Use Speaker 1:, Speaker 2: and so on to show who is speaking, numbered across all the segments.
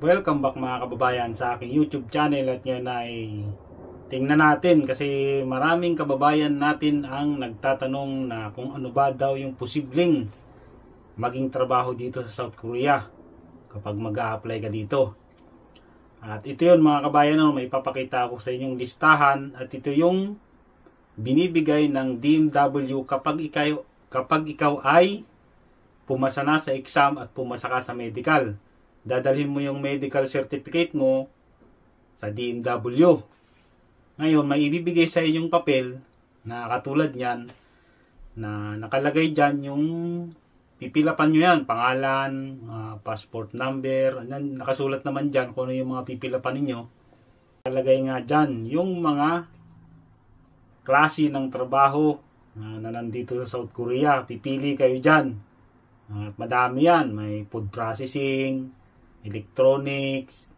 Speaker 1: Welcome back mga kababayan sa aking YouTube channel at ngayon ay tingnan natin kasi maraming kababayan natin ang nagtatanong na kung ano ba daw yung posibleng maging trabaho dito sa South Korea kapag mag-a-apply ka dito. At ito yun mga kababayan, may papakita ako sa inyong listahan at ito yung binibigay ng DMW kapag ikaw ay pumasa na sa exam at pumasa ka sa medical. Dadalhin mo yung medical certificate mo sa DMW. Ngayon, may ibibigay sa inyong papel na katulad niyan na nakalagay dyan yung pipilapan nyo yan. Pangalan, passport number, nakasulat naman dyan kung ano yung mga pipilapan ninyo. Nakalagay nga dyan yung mga klase ng trabaho na nandito sa South Korea. Pipili kayo dyan. Madami yan. May food processing, electronics,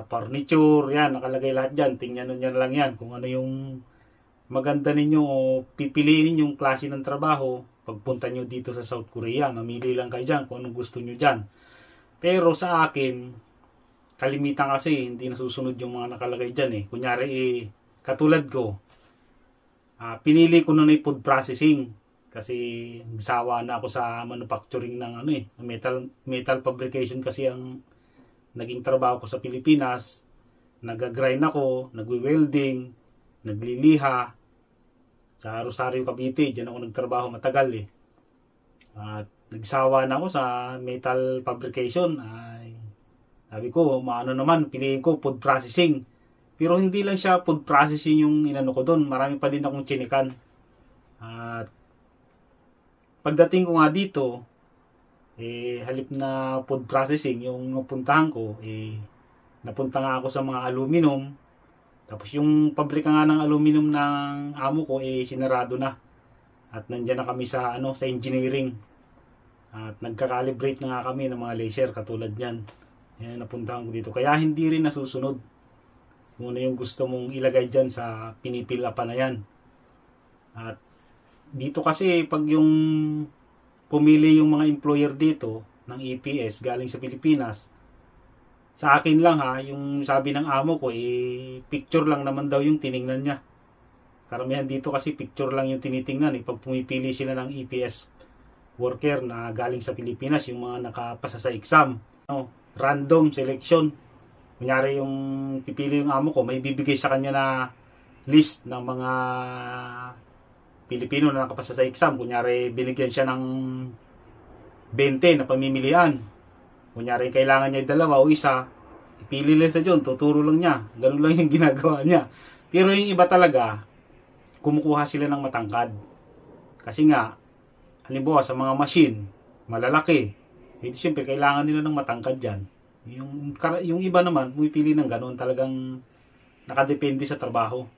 Speaker 1: furniture, yan, nakalagay lahat dyan. Tingnan nyo lang yan kung ano yung maganda ninyo o pipiliin yung klase ng trabaho pagpunta nyo dito sa South Korea. Mamili lang kayo dyan kung anong gusto nyo dyan. Pero sa akin, kalimitan kasi hindi nasusunod yung mga nakalagay dyan eh. Kunyari katulad ko, pinili ko na yung food processing. Kasi nagsawa na ako sa manufacturing ng metal fabrication kasi ang naging trabaho ko sa Pilipinas. Nag-grind ako, nagwi-welding, nagliliha sa Rosario, Cavite. Diyan ako nagtrabaho matagal eh. At nagsawa na ako sa metal fabrication. Sabi ko, maano naman, piliin ko food processing. Pero hindi lang siya food processing yung inano ko doon. Marami pa din akong chinikan. At pagdating ko nga dito, halip na food processing yung napuntahan ko, napunta nga ako sa mga aluminum. Tapos yung pabrika nga ng aluminum ng amo ko, sinarado na. At nandiyan na kami sa, sa engineering. At nagka-calibrate na nga kami ng mga laser katulad yan. Yan, napuntahan ko dito. Kaya hindi rin nasusunod. Kung ano yung gusto mong ilagay dyan sa pinipilapan na yan. At dito kasi pag yung pumili yung mga employer dito ng EPS galing sa Pilipinas, sa akin lang yung sabi ng amo ko picture lang naman daw yung tiningnan niya. Karamihan dito kasi picture lang yung tinitingnan pag pumipili sila ng EPS worker na galing sa Pilipinas, yung mga nakapasa sa exam. Random selection. Kunyari yung pipili yung amo ko, may bibigay sa kanya na list ng mga Pilipino na nakapasa sa exam. Kunyari, binigyan siya ng 20 na pamimilian. Kunyari, kailangan niya dalawa o isa. Ipili lang sa dyan, tuturo lang niya. Ganun lang yung ginagawa niya. Pero yung iba talaga, kumukuha sila ng matangkad. Kasi nga, halimbawa sa mga machine, malalaki. Hindi siyempre, kailangan nila ng matangkad dyan. Yung iba naman, pumipili ng ganun. Talagang nakadepende sa trabaho.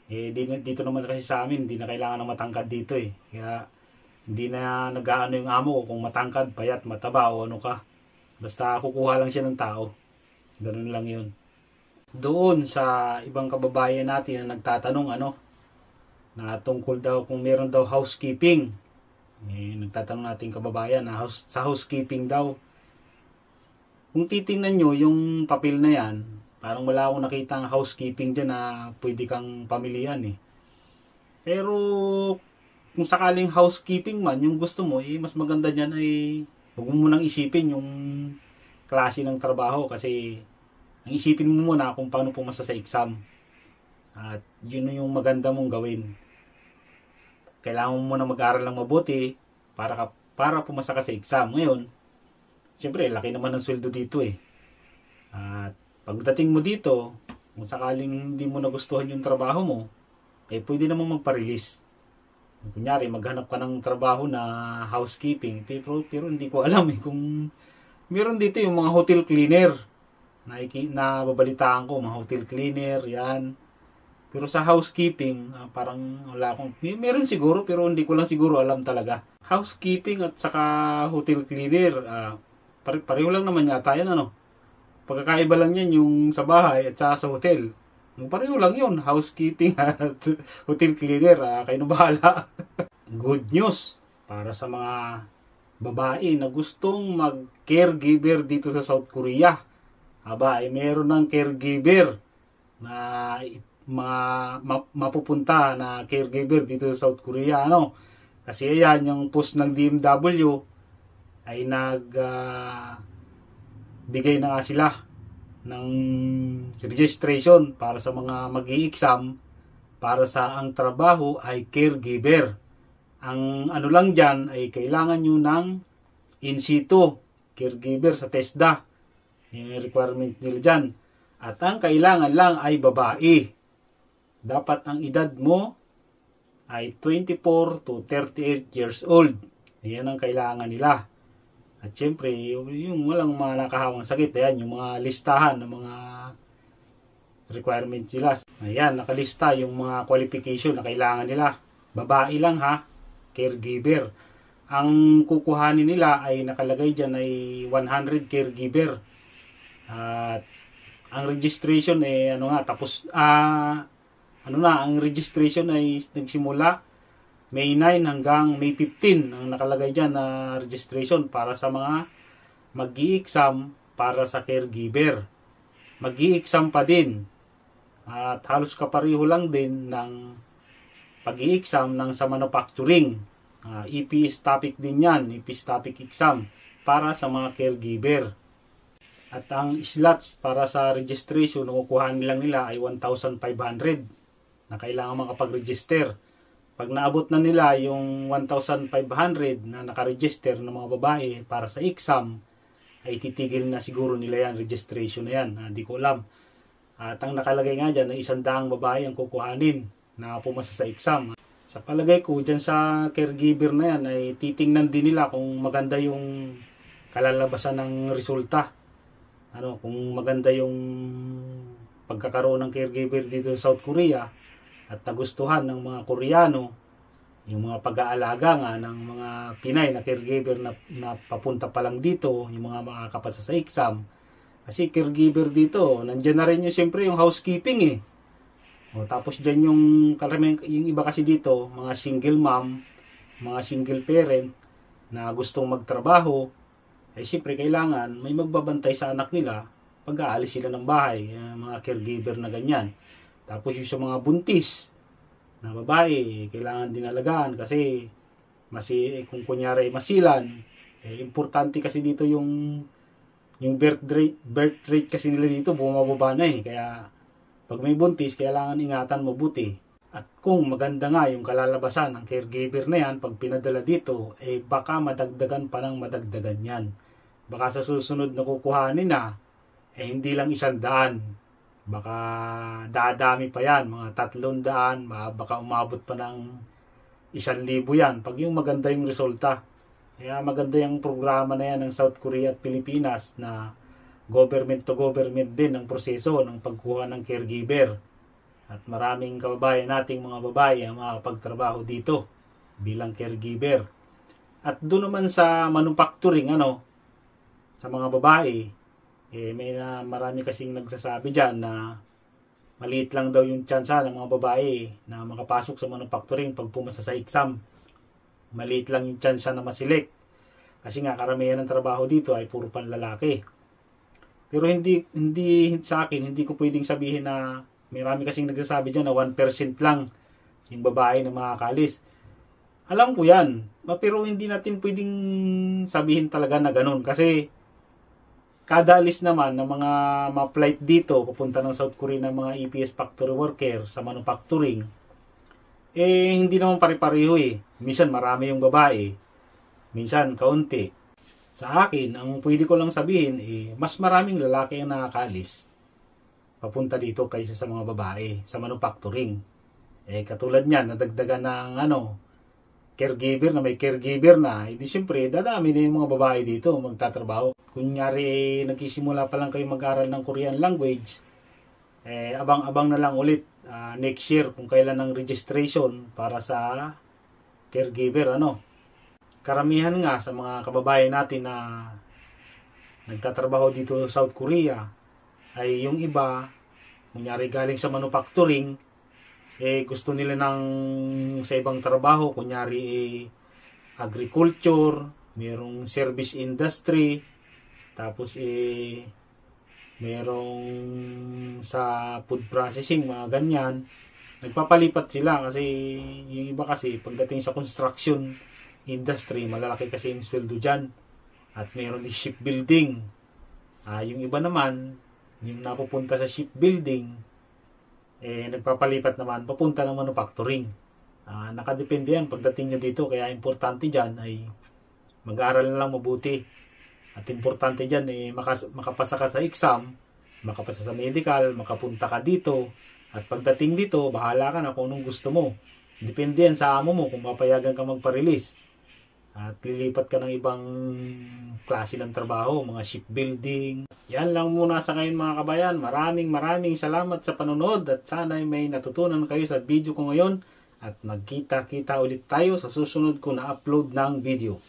Speaker 1: Dito naman kasi sa amin, hindi na kailangan ng matangkad dito Kaya, hindi na nag-aano yung amo ko kung matangkad, payat, mataba o ano ka. Basta kukuha lang siya ng tao. Ganun lang yun. Doon sa ibang kababayan natin na nagtatanong na tungkol daw kung meron daw housekeeping. Nagtatanong natin kababayan na sa housekeeping daw. Kung titingnan nyo yung papel na yan, parang wala akong nakitang housekeeping dyan na pwede kang pamilihan Pero kung sakaling housekeeping man, yung gusto mo, mas maganda dyan huwag mo munang isipin yung klase ng trabaho kasi ang isipin mo muna kung paano pumasa sa exam. At yun yung maganda mong gawin. Kailangan mo muna mag-aral lang mabuti para pumasa ka sa exam. Ngayon, siyempre, laki naman ng sweldo dito At pagdating mo dito, kung sakaling hindi mo nagustuhan yung trabaho mo, pwede namang magpa-release. Kunyari, maghanap ka ng trabaho na housekeeping, pero hindi ko alam kung meron dito yung mga hotel cleaner. Na babalitaan ko, mga hotel cleaner, yan. Pero sa housekeeping, parang wala akong, meron siguro, pero hindi ko lang siguro alam talaga. Housekeeping at saka hotel cleaner, pareho lang naman yata yan, Pagkakaiba lang yan yung sa bahay at sa hotel. Pareho lang yun, housekeeping at hotel cleaner. Kayo na bahala. Good news para sa mga babae na gustong mag-caregiver dito sa South Korea. Meron ng caregiver na mapupunta na caregiver dito sa South Korea, ano? Kasi ayan, yung post ng DMW ay bigay na nga sila ng registration para sa mga mag-i-exam para sa ang trabaho ay caregiver. Ang ano lang dyan ay kailangan nyo ng in situ caregiver sa TESDA. Yung requirement nila dyan. At ang kailangan lang ay babae. Dapat ang edad mo ay 24 to 38 years old. Yan ang kailangan nila. At syempre, yung walang mga nakahawang sakit, ayan, yung mga listahan ng mga requirements nila. Ayan, nakalista yung mga qualification na kailangan nila. Babae lang ha, caregiver. Ang kukuhanin nila ay nakalagay dyan ay 100 caregiver. At ang registration ang registration ay nagsimula May 9 hanggang May 15 ang nakalagay dyan na registration para sa mga mag-i-exam para sa caregiver. Mag-i-exam pa din at halos kapareho lang din ng pag-i-exam ng sa manufacturing. EPS topic din yan, EPS topic exam para sa mga caregiver. At ang slots para sa registration na kukuhaan nila ay 1,500 na kailangan makapag-register. Pag naabot na nila yung 1,500 na nakaregister ng mga babae para sa exam, ay titigil na siguro nila yan, registration na yan. Hindi ko alam. At ang nakalagay nga dyan ay 100 babae ang kukuhanin na pumasa sa exam. Sa palagay ko, dyan sa caregiver na yan, ay titingnan din nila kung maganda yung kalalabasan ng resulta. Kung maganda yung pagkakaroon ng caregiver dito sa South Korea, at nagustuhan ng mga Koreano yung mga pag-aalaga nga ng mga Pinay na caregiver na papunta pa lang dito, yung mga makakapasa sa exam. Kasi caregiver dito, nandiyan na rin yung siyempre yung housekeeping tapos dyan yung iba kasi dito, mga single mom, mga single parent na gustong magtrabaho, ay siyempre kailangan may magbabantay sa anak nila pag aalis sila ng bahay, mga caregiver na ganyan. Tapos yung sa mga buntis na babae, kailangan din alagaan kasi kung kunyari masilan, importante kasi dito yung birth rate kasi nila dito bumababa na kaya pag may buntis, kailangan ingatan mabuti. At kung maganda nga yung kalalabasan ng caregiver na yan, pag pinadala dito, baka madagdagan pa ng madagdagan yan. Baka sa susunod na kukuhanin na, hindi lang 100. Baka dadami pa yan, mga 300, baka umabot pa ng 1,000 yan, pag yung maganda yung resulta. Kaya maganda yung programa na yan ng South Korea at Pilipinas na government to government din ang proseso ng pagkuha ng caregiver. At maraming kababayan nating mga babae ang makapagtrabaho dito bilang caregiver. At doon naman sa manufacturing, sa mga babae, marami kasing nagsasabi dyan na maliit lang daw yung tsansa ng mga babae na makapasok sa manufacturing pag pumasa sa exam. Maliit lang yung tsansa na maselect. Kasi nga karamihan ng trabaho dito ay puro panlalaki. Pero hindi sa akin, hindi ko pwedeng sabihin na marami kasing nagsasabi dyan na 1% lang yung babae na makakalis. Alam ko yan. Pero hindi natin pwedeng sabihin talaga na ganun. Kasi kada alis naman ng mga ma-flight dito, papunta ng South Korea ng mga EPS factory worker sa manufacturing, hindi naman pare-pareho Minsan marami yung babae, minsan kaunti. Sa akin, ang pwede ko lang sabihin, mas maraming lalaki ang nakakaalis papunta dito kaysa sa mga babae sa manufacturing. Katulad niyan, nadagdagan ng caregiver na may caregiver na, hindi siyempre, dadami na yung mga babae dito magtatrabaho. Kunyari, nagsisimula pa lang kayo mag-aral ng Korean language, abang-abang na lang ulit next year kung kailan ang registration para sa caregiver. Karamihan nga sa mga kababayan natin na nagtatrabaho dito sa South Korea, ay yung iba, kunyari galing sa manufacturing, gusto nila sa ibang trabaho, kunyari agriculture, merong service industry, tapos merong sa food processing, mga ganyan. Nagpapalipat sila kasi yung iba kasi pagdating sa construction industry, malalaki kasi yung sweldo dyan. At meron din shipbuilding. Yung iba naman, yung napupunta sa shipbuilding, nagpapalipat naman papunta ng manufacturing. Nakadepende yan pagdating nyo dito. Kaya importante dyan ay mag-aaral na lang mabuti. At importante dyan makapasa ka sa exam, makapasa sa medical, makapunta ka dito. At pagdating dito, bahala ka na kung anong gusto mo. Depende yan sa amo mo kung papayagan ka magpa-release. At lilipat ka ng ibang klase ng trabaho, mga shipbuilding. Yan lang muna sa ngayon mga kabayan. Maraming salamat sa panonood at sana may natutunan kayo sa video ko ngayon. At magkita-kita ulit tayo sa susunod ko na upload ng video.